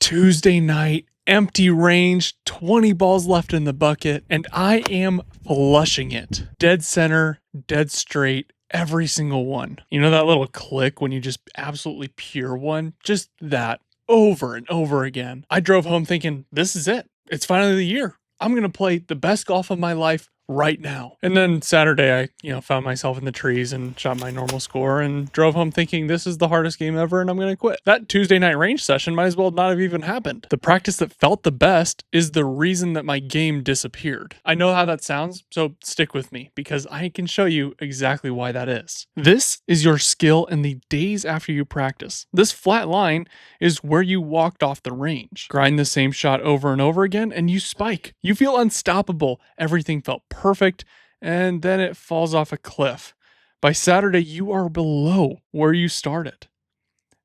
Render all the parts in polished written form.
Tuesday night, empty range, 20 balls left in the bucket, and I am flushing it. Dead center, dead straight, every single one. You know that little click when you just absolutely pure one? Just that over and over again. I drove home thinking, this is it. It's finally the year. I'm going to play the best golf of my life right now. And then Saturday, I found myself in the trees and shot my normal score and drove home thinking this is the hardest game ever and I'm going to quit. That Tuesday night range session might as well not have even happened. The practice that felt the best is the reason that my game disappeared. I know how that sounds, so stick with me because I can show you exactly why that is. This is your skill in the days after you practice. This flat line is where you walked off the range. Grind the same shot over and over again and you spike. You feel unstoppable. Everything felt perfect, and then it falls off a cliff. By Saturday, you are below where you started.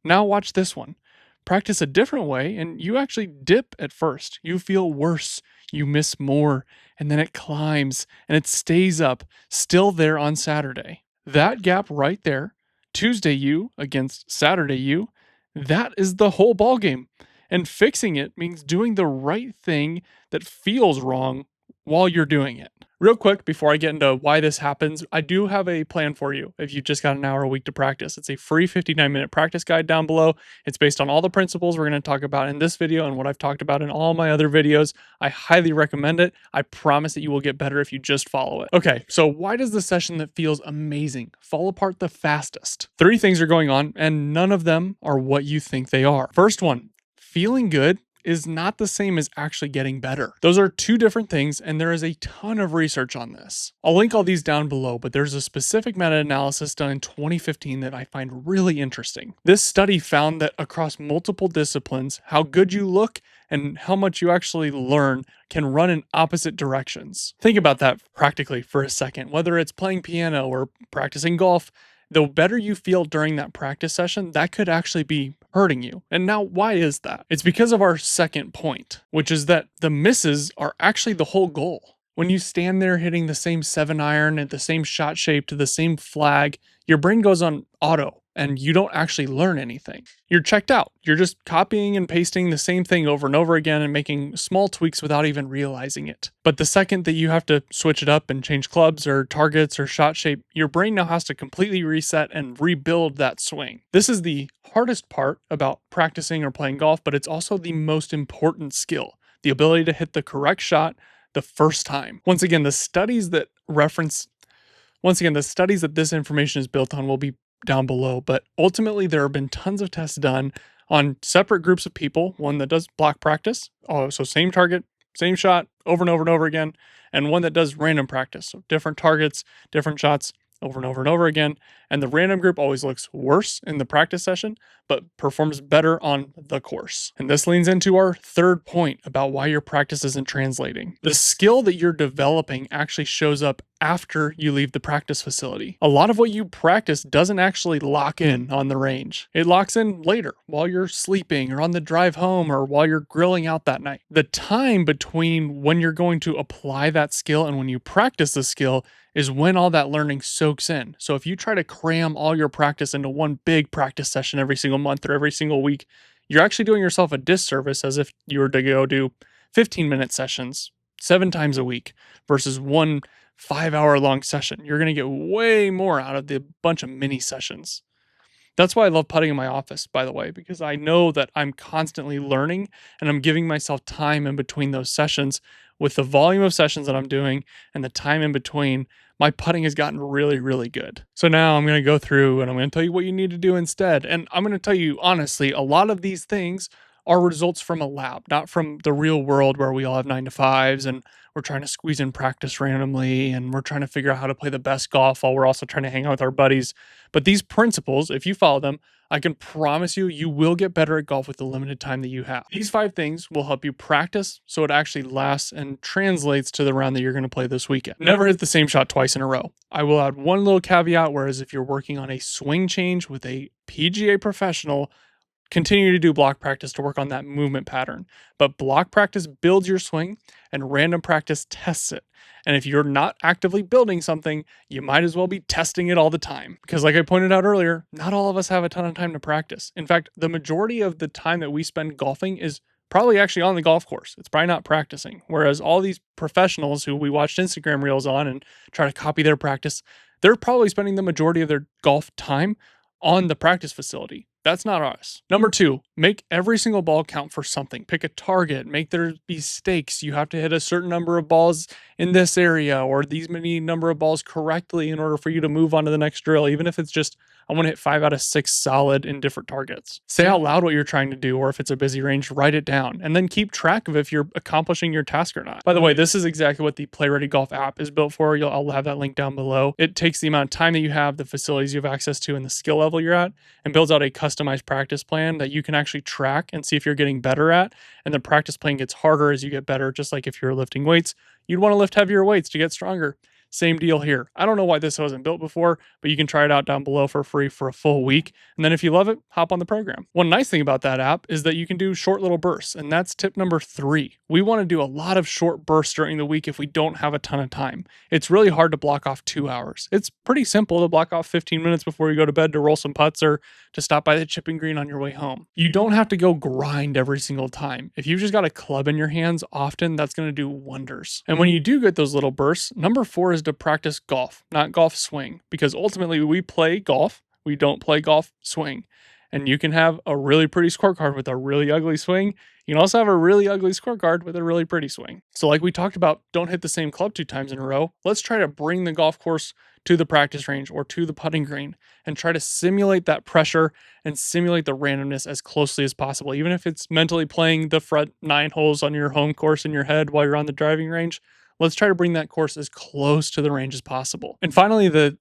Now watch this one. Practice a different way, and you actually dip at first. You feel worse. You miss more, and then it climbs, and it stays up, still there on Saturday. That gap right there, Tuesday you against Saturday you, that is the whole ball game. And fixing it means doing the right thing that feels wrong while you're doing it. Real quick, before I get into why this happens, I do have a plan for you if you just got an hour a week to practice. It's a free 59-minute practice guide down below. It's based on all the principles we're going to talk about in this video and what I've talked about in all my other videos. I highly recommend it. I promise that you will get better if you just follow it. Okay, so why does the session that feels amazing fall apart the fastest? 3 things are going on, and none of them are what you think they are. First one, feeling good is not the same as actually getting better. Those are 2 different things, and there is a ton of research on this. I'll link all these down below, but there's a specific meta-analysis done in 2015 that I find really interesting. This study found that across multiple disciplines, how good you look and how much you actually learn can run in opposite directions. Think about that practically for a second. Whether it's playing piano or practicing golf, the better you feel during that practice session, that could actually be hurting you. And now, why is that? It's because of our second point, which is that the misses are actually the whole goal. When you stand there hitting the same 7-iron at the same shot shape to the same flag, your brain goes on auto and you don't actually learn anything. You're checked out. You're just copying and pasting the same thing over and over again and making small tweaks without even realizing it. But the second that you have to switch it up and change clubs or targets or shot shape, your brain now has to completely reset and rebuild that swing. This is the hardest part about practicing or playing golf, but it's also the most important skill, the ability to hit the correct shot the first time. Once again, the studies that this information is built on will be down below, but ultimately there have been tons of tests done on separate groups of people, one that does block practice, so same target, same shot over and over and over again, and one that does random practice, so different targets, different shots over and over and over again, and the random group always looks worse in the practice session, but performs better on the course. And this leans into our third point about why your practice isn't translating. The skill that you're developing actually shows up after you leave the practice facility. A lot of what you practice doesn't actually lock in on the range. It locks in later while you're sleeping or on the drive home or while you're grilling out that night. The time between when you're going to apply that skill and when you practice the skill is when all that learning soaks in. So if you try to cram all your practice into one big practice session every single month or every single week, you're actually doing yourself a disservice as if you were to go do 15-minute sessions 7 times a week versus one 5-hour long session. You're going to get way more out of the bunch of mini sessions. That's why I love putting in my office, by the way, because I know that I'm constantly learning and I'm giving myself time in between those sessions. With the volume of sessions that I'm doing and the time in between, my putting has gotten really, really good. So now I'm going to go through and I'm going to tell you what you need to do instead. And I'm going to tell you honestly, a lot of these things are results from a lab, not from the real world where we all have 9-to-5s and we're trying to squeeze in practice randomly and we're trying to figure out how to play the best golf while we're also trying to hang out with our buddies. But these principles, if you follow them, I can promise you, you will get better at golf with the limited time that you have. These 5 things will help you practice so it actually lasts and translates to the round that you're going to play this weekend. Never hit the same shot twice in a row. I will add one little caveat, whereas if you're working on a swing change with a PGA professional, continue to do block practice to work on that movement pattern. But block practice builds your swing and random practice tests it. And if you're not actively building something, you might as well be testing it all the time. Because like I pointed out earlier, not all of us have a ton of time to practice. In fact, the majority of the time that we spend golfing is probably actually on the golf course. It's probably not practicing. Whereas all these professionals who we watched Instagram reels on and try to copy their practice, they're probably spending the majority of their golf time on the practice facility. That's not us. Number 2, make every single ball count for something. Pick a target, make there be stakes. You have to hit a certain number of balls in this area or these many number of balls correctly in order for you to move on to the next drill, even if it's just, I want to hit 5 out of 6 solid in different targets. Say out loud what you're trying to do, or if it's a busy range, write it down, and then keep track of if you're accomplishing your task or not. By the way, this is exactly what the Play Ready Golf app is built for. I'll have that link down below. It takes the amount of time that you have, the facilities you have access to, and the skill level you're at, and builds out a customized practice plan that you can actually track and see if you're getting better at. And the practice plan gets harder as you get better, just like if you're lifting weights, you'd want to lift heavier weights to get stronger. Same deal here. I don't know why this wasn't built before, but you can try it out down below for free for a full week. And then if you love it, hop on the program. One nice thing about that app is that you can do short little bursts. And that's tip number 3. We want to do a lot of short bursts during the week if we don't have a ton of time. It's really hard to block off 2 hours. It's pretty simple to block off 15 minutes before you go to bed to roll some putts or to stop by the chipping green on your way home. You don't have to go grind every single time. If you've just got a club in your hands often, that's going to do wonders. And when you do get those little bursts, number 4 is to practice golf, not golf swing, because ultimately we play golf. We don't play golf swing. And you can have a really pretty scorecard with a really ugly swing. You can also have a really ugly scorecard with a really pretty swing. So like we talked about, don't hit the same club 2 times in a row. Let's try to bring the golf course to the practice range or to the putting green and try to simulate that pressure and simulate the randomness as closely as possible. Even if it's mentally playing the front 9 holes on your home course in your head while you're on the driving range, let's try to bring that course as close to the range as possible. And finally, the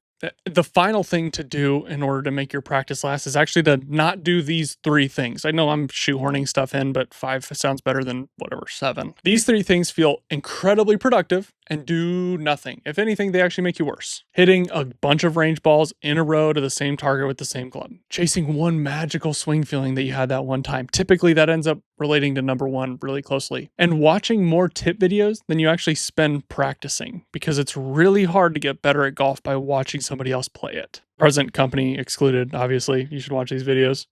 final thing to do in order to make your practice last is actually to not do these 3 things. I know I'm shoehorning stuff in, but 5 sounds better than whatever, 7. These 3 things feel incredibly productive and do nothing. If anything, they actually make you worse. Hitting a bunch of range balls in a row to the same target with the same club. Chasing one magical swing feeling that you had that one time. Typically that ends up relating to number 1 really closely. And watching more tip videos than you actually spend practicing, because it's really hard to get better at golf by watching somebody else play it. Present company excluded, obviously. You should watch these videos.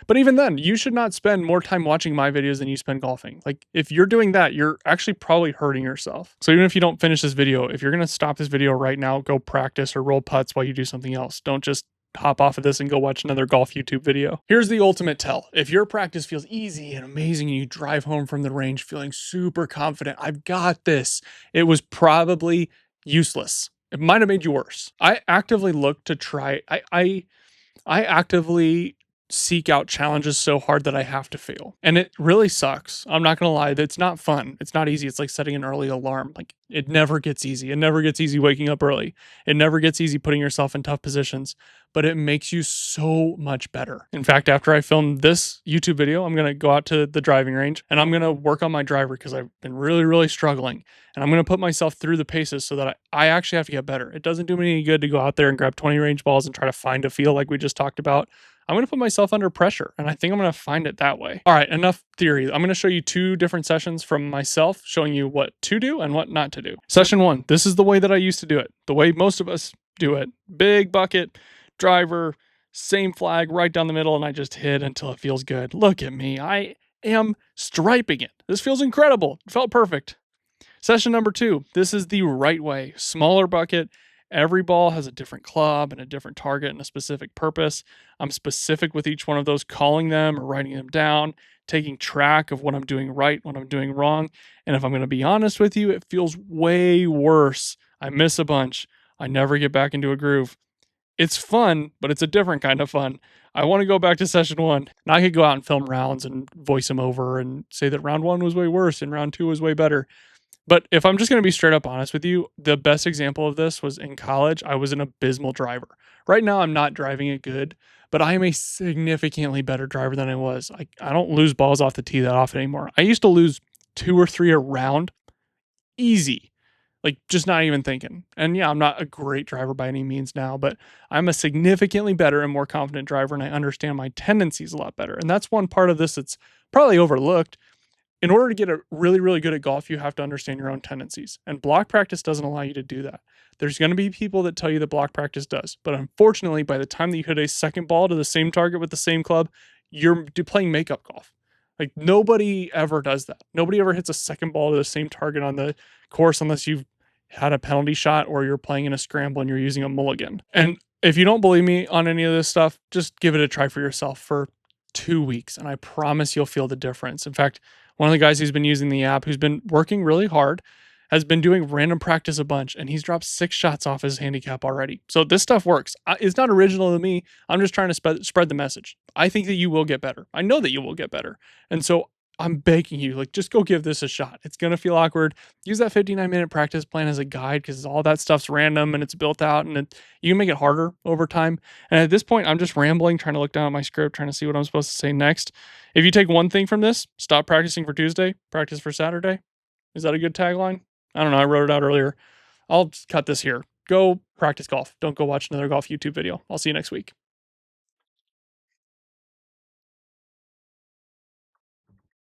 But even then, you should not spend more time watching my videos than you spend golfing. Like, if you're doing that, you're actually probably hurting yourself. So even if you don't finish this video, if you're going to stop this video right now, go practice or roll putts while you do something else. Don't just hop off of this and go watch another golf YouTube video. Here's the ultimate tell. If your practice feels easy and amazing and you drive home from the range feeling super confident, I've got this, it was probably useless. It might have made you worse. I actively look to try, I actively seek out challenges so hard that I have to fail. And it really sucks. I'm not going to lie. It's not fun. It's not easy. It's like setting an early alarm. Like, it never gets easy. It never gets easy waking up early. It never gets easy putting yourself in tough positions, but it makes you so much better. In fact, after I film this YouTube video, I'm going to go out to the driving range and I'm going to work on my driver because I've been really, really struggling. And I'm going to put myself through the paces so that I actually have to get better. It doesn't do me any good to go out there and grab 20 range balls and try to find a feel like we just talked about. I'm going to put myself under pressure, and I think I'm going to find it that way. All right, enough theory. I'm going to show you 2 different sessions from myself, showing you what to do and what not to do. Session 1, this is the way that I used to do it, the way most of us do it. Big bucket, driver, same flag right down the middle, and I just hit until it feels good. Look at me. I am striping it. This feels incredible. It felt perfect. Session number 2, this is the right way. Smaller bucket. Every ball has a different club and a different target and a specific purpose. I'm specific with each one of those, calling them or writing them down, taking track of what I'm doing right, what I'm doing wrong. And if I'm going to be honest with you, it feels way worse. I miss a bunch. I never get back into a groove. It's fun, but it's a different kind of fun. I want to go back to session 1. Now I could go out and film rounds and voice them over and say that round 1 was way worse and round 2 was way better. But if I'm just going to be straight up honest with you, the best example of this was in college. I was an abysmal driver. Right now, I'm not driving it good, but I am a significantly better driver than I was. I don't lose balls off the tee that often anymore. I used to lose 2 or 3 a round. Easy. Like, just not even thinking. And yeah, I'm not a great driver by any means now, but I'm a significantly better and more confident driver, and I understand my tendencies a lot better. And that's one part of this that's probably overlooked. In order to get really, really good at golf, you have to understand your own tendencies. And block practice doesn't allow you to do that. There's going to be people that tell you that block practice does. But unfortunately, by the time that you hit a second ball to the same target with the same club, you're playing makeup golf. Like, nobody ever does that. Nobody ever hits a second ball to the same target on the course unless you've had a penalty shot or you're playing in a scramble and you're using a mulligan. And if you don't believe me on any of this stuff, just give it a try for yourself for 2 weeks, and I promise you'll feel the difference. In fact, one of the guys who's been using the app, who's been working really hard, has been doing random practice a bunch, and he's dropped 6 shots off his handicap already. So this stuff works. It's not original to me. I'm just trying to spread the message. I think that you will get better. I know that you will get better. And so I'm begging you, like, just go give this a shot. It's going to feel awkward. Use that 59-minute practice plan as a guide, because all that stuff's random and it's built out, and you can make it harder over time. And at this point, I'm just rambling, trying to look down at my script, trying to see what I'm supposed to say next. If you take one thing from this, stop practicing for Tuesday, practice for Saturday. Is that a good tagline? I don't know. I wrote it out earlier. I'll cut this here. Go practice golf. Don't go watch another golf YouTube video. I'll see you next week.